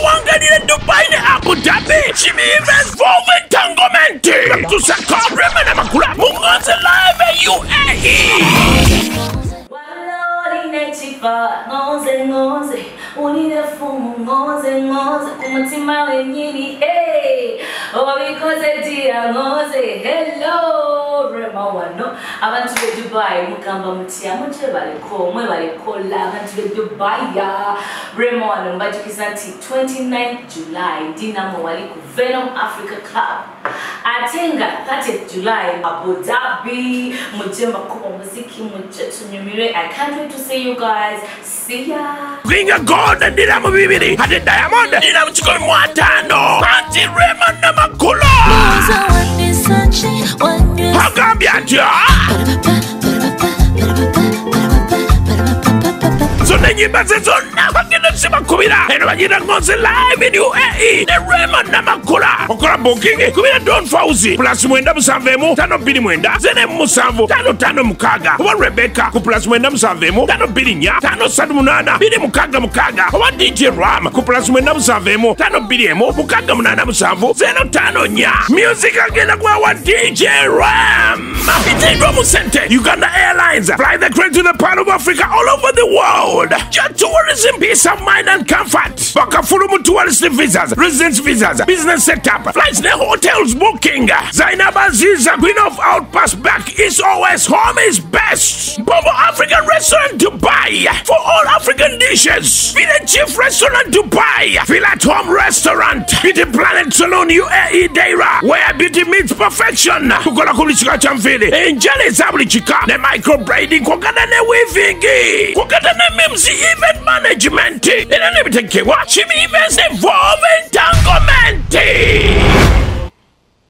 Wanganira Dubai ne Abu Dhabi. Jimmy Evans Volvo Entanglement. To Sakar Rema na Makula. Ngonze live at UAE. Ngonze, unile fumu Ngonze, kumutima wenyini, hey, because dear Ngonze, hello, Rema wano, abantu be Dubai, mukamba mutia, mche baleko, mwe balekola, abantu be Dubai ya, Rema wano, mbajukizanti 29th July, dinamo waliku Venom Africa Club, atenga 30th July, Abu Dhabi, mujemba kuba muziki, mujetu nyumire, I can't wait to see you guys. See ya. King of God and Dinamo Bibiri had a diamond. Dinamo Chikoy Mwatano. Auntie Rema na Makula. Agamba. So nyimba zizona bagenda kubira eno bagira Ngonze live in UAE ne Rema na Makula okola booking kubira Don Fauzi plus mwenda musavemu tano bili mwenda zene musanvu tano tano mukaga owa Rebecca ku plus mwenda musavemu tano bili nya tano satu munana bili mukaga owa DJ Rama ku plus mwenda musavemu tano bili emo mukaga munana musanvu zeno tano nya music agenda kwa DJ Ram itendwa musente Uganda Airlines fly the crane to the part of Africa all over the world. Just tourism, peace of mind and comfort. Bakafulumu tourist visas, residence visas, business setup, flights and hotels booking. Zainab Aziza, Queen of Outpass back is always home is best. Bobo African Restaurant Dubai for all African dishes. Be the chief restaurant Dubai. Feel at home restaurant. Beauty Planet Salon UAE Deira where beauty meets perfection. Kukola kulishika chamfili. Enjali zabuli chika. Ne micro braiding kukata ne weaving. Kukata ne MC event management. Ina nebitekewa. Chimi events evolving.